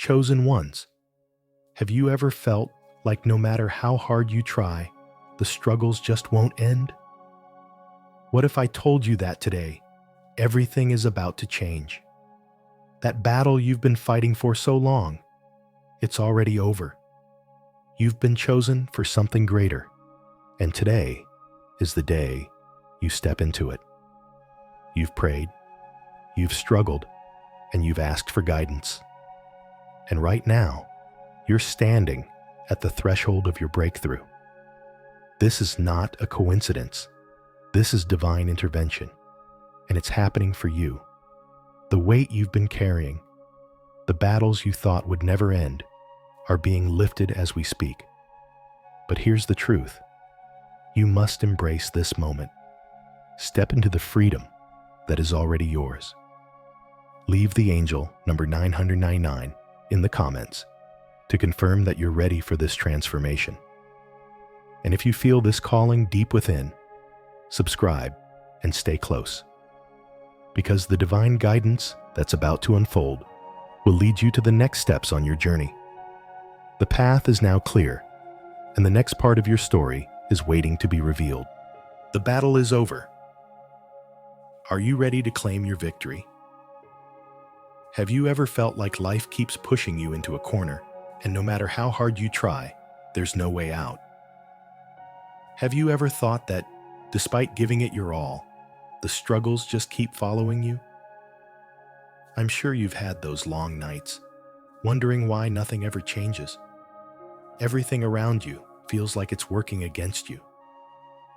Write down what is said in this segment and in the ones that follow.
chosen ones. Have you ever felt like no matter how hard you try, the struggles just won't end? What if I told you that today, everything is about to change? That battle you've been fighting for so long, it's already over. You've been chosen for something greater, and today is the day you step into it. You've prayed, you've struggled, and you've asked for guidance. And right now, you're standing at the threshold of your breakthrough. This is not a coincidence. This is divine intervention, and it's happening for you. The weight you've been carrying, the battles you thought would never end, are being lifted as we speak. But here's the truth. You must embrace this moment. Step into the freedom that is already yours. Leave the angel number 999 in the comments to confirm that you're ready for this transformation. And if you feel this calling deep within, subscribe and stay close, because the divine guidance that's about to unfold will lead you to the next steps on your journey. The path is now clear, and the next part of your story is waiting to be revealed. The battle is over. Are you ready to claim your victory? Have you ever felt like life keeps pushing you into a corner, and no matter how hard you try, there's no way out? Have you ever thought that, despite giving it your all, the struggles just keep following you? I'm sure you've had those long nights, wondering why nothing ever changes. Everything around you feels like it's working against you.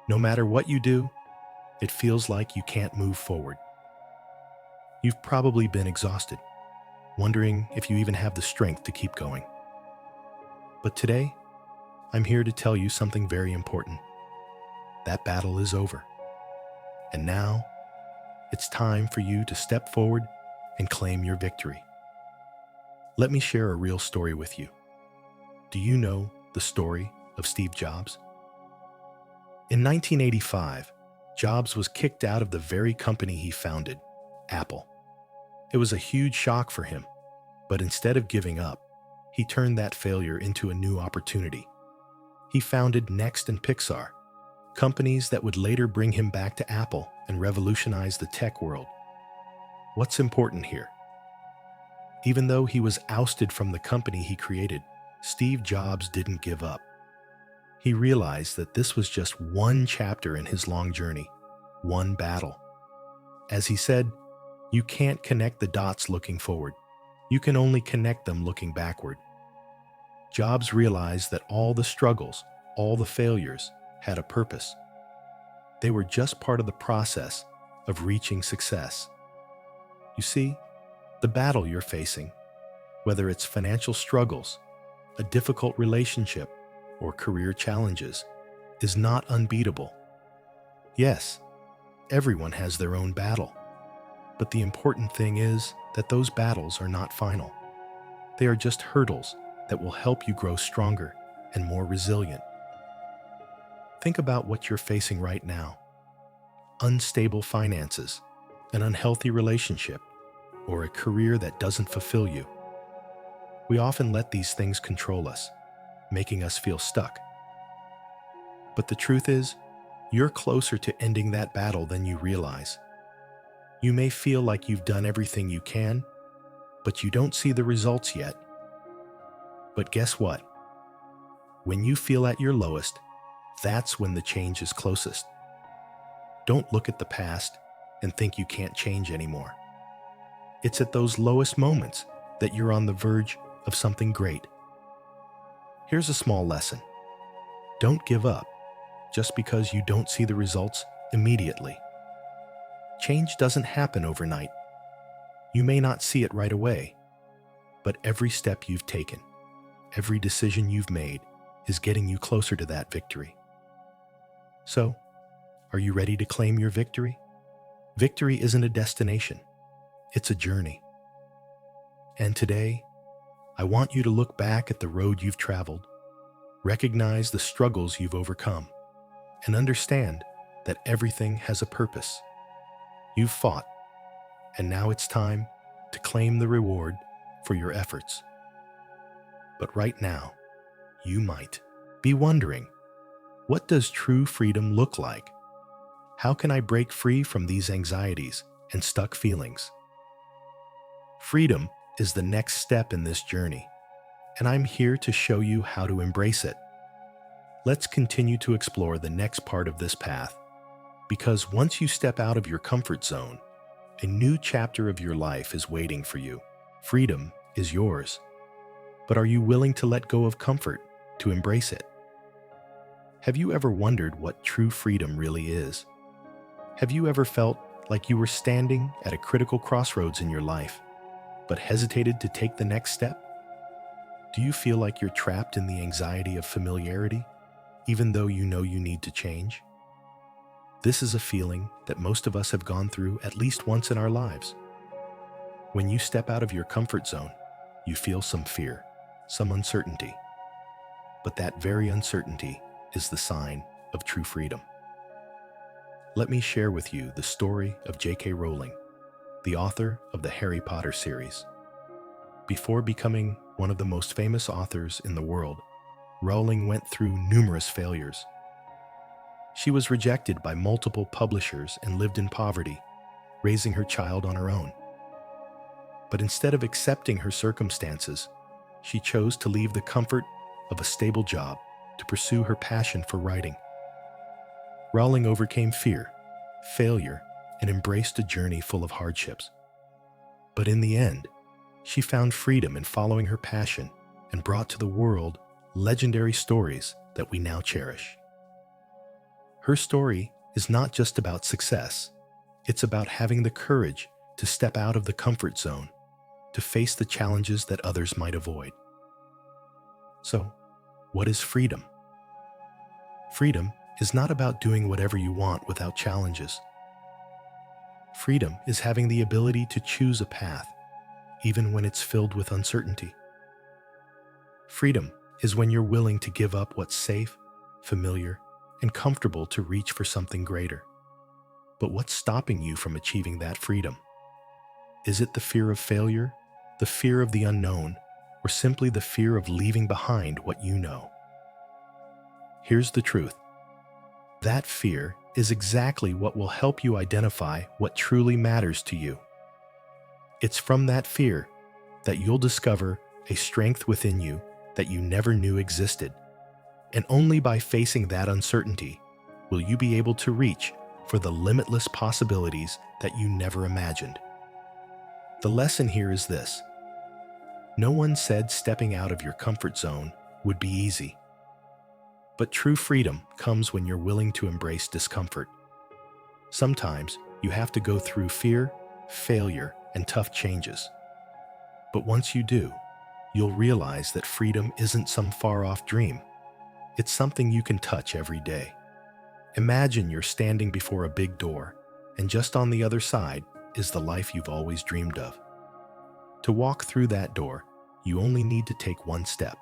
No matter what you do, it feels like you can't move forward. You've probably been exhausted, wondering if you even have the strength to keep going. But today, I'm here to tell you something very important. That battle is over. And now, it's time for you to step forward and claim your victory. Let me share a real story with you. Do you know the story of Steve Jobs? In 1985, Jobs was kicked out of the very company he founded, Apple. It was a huge shock for him, but instead of giving up, he turned that failure into a new opportunity. He founded Next and Pixar, companies that would later bring him back to Apple and revolutionize the tech world. What's important here? Even though he was ousted from the company he created, Steve Jobs didn't give up. He realized that this was just one chapter in his long journey, one battle. As he said, you can't connect the dots looking forward. You can only connect them looking backward. Jobs realized that all the struggles, all the failures, had a purpose. They were just part of the process of reaching success. You see, the battle you're facing, whether it's financial struggles, a difficult relationship, or career challenges, is not unbeatable. Yes, everyone has their own battle, but the important thing is that those battles are not final. They are just hurdles that will help you grow stronger and more resilient. Think about what you're facing right now. Unstable finances, an unhealthy relationship, or a career that doesn't fulfill you. We often let these things control us, making us feel stuck. But the truth is, you're closer to ending that battle than you realize. You may feel like you've done everything you can, but you don't see the results yet. But guess what? When you feel at your lowest, that's when the change is closest. Don't look at the past and think you can't change anymore. It's at those lowest moments that you're on the verge of something great. Here's a small lesson. Don't give up just because you don't see the results immediately. Change doesn't happen overnight. You may not see it right away, but every step you've taken, every decision you've made is getting you closer to that victory. So, are you ready to claim your victory? Victory isn't a destination, it's a journey. And today, I want you to look back at the road you've traveled, recognize the struggles you've overcome, and understand that everything has a purpose. You've fought, and now it's time to claim the reward for your efforts. But right now, you might be wondering, what does true freedom look like? How can I break free from these anxieties and stuck feelings? Freedom is the next step in this journey, and I'm here to show you how to embrace it. Let's continue to explore the next part of this path, because once you step out of your comfort zone, a new chapter of your life is waiting for you. Freedom is yours. But are you willing to let go of comfort to embrace it? Have you ever wondered what true freedom really is? Have you ever felt like you were standing at a critical crossroads in your life, but hesitated to take the next step? Do you feel like you're trapped in the anxiety of familiarity, even though you know you need to change? This is a feeling that most of us have gone through at least once in our lives. When you step out of your comfort zone, you feel some fear, some uncertainty. But that very uncertainty is the sign of true freedom. Let me share with you the story of J.K. Rowling, the author of the Harry Potter series. Before becoming one of the most famous authors in the world, Rowling went through numerous failures. She was rejected by multiple publishers and lived in poverty, raising her child on her own. But instead of accepting her circumstances, she chose to leave the comfort of a stable job to pursue her passion for writing. Rowling overcame fear, failure, and embraced a journey full of hardships. But in the end, she found freedom in following her passion and brought to the world legendary stories that we now cherish. Her story is not just about success. It's about having the courage to step out of the comfort zone, to face the challenges that others might avoid. So, what is freedom? Freedom is not about doing whatever you want without challenges. Freedom is having the ability to choose a path, even when it's filled with uncertainty. Freedom is when you're willing to give up what's safe, familiar, and comfortable to reach for something greater. But what's stopping you from achieving that freedom? Is it the fear of failure, the fear of the unknown, or simply the fear of leaving behind what you know? Here's the truth. That fear is exactly what will help you identify what truly matters to you. It's from that fear that you'll discover a strength within you that you never knew existed. And only by facing that uncertainty will you be able to reach for the limitless possibilities that you never imagined. The lesson here is this: no one said stepping out of your comfort zone would be easy. But true freedom comes when you're willing to embrace discomfort. Sometimes you have to go through fear, failure, and tough changes. But once you do, you'll realize that freedom isn't some far-off dream. It's something you can touch every day. Imagine you're standing before a big door, and just on the other side is the life you've always dreamed of. To walk through that door, you only need to take one step.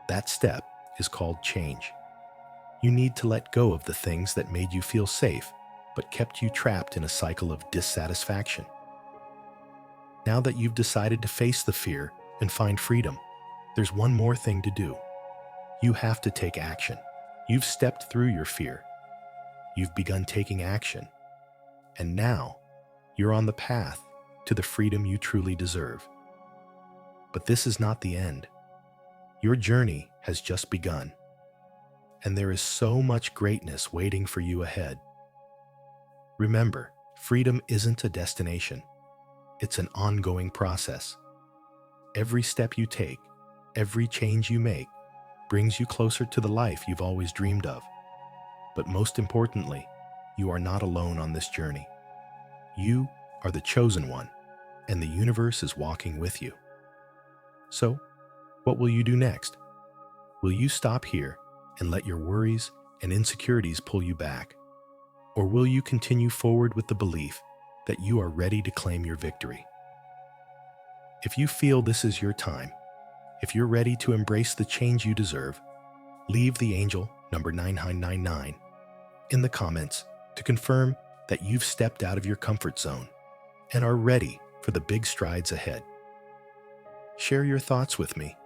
That step is called change. You need to let go of the things that made you feel safe, but kept you trapped in a cycle of dissatisfaction. Now that you've decided to face the fear and find freedom, there's one more thing to do. You have to take action. You've stepped through your fear. You've begun taking action. And now, you're on the path to the freedom you truly deserve. But this is not the end. Your journey has just begun, and there is so much greatness waiting for you ahead. Remember, freedom isn't a destination. It's an ongoing process. Every step you take, every change you make, brings you closer to the life you've always dreamed of. But most importantly, you are not alone on this journey. You are the chosen one, and the universe is walking with you. So, what will you do next? Will you stop here and let your worries and insecurities pull you back? Or will you continue forward with the belief that you are ready to claim your victory? If you feel this is your time, if you're ready to embrace the change you deserve, leave the angel number 9999 in the comments to confirm that you've stepped out of your comfort zone and are ready for the big strides ahead. Share your thoughts with me.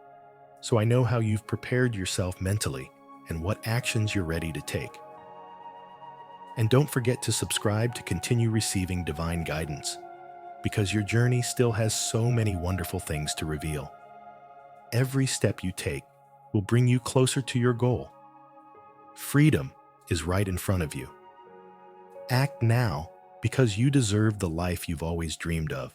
so I know how you've prepared yourself mentally and what actions you're ready to take. And don't forget to subscribe to continue receiving divine guidance, because your journey still has so many wonderful things to reveal. Every step you take will bring you closer to your goal. Freedom is right in front of you. Act now, because you deserve the life you've always dreamed of.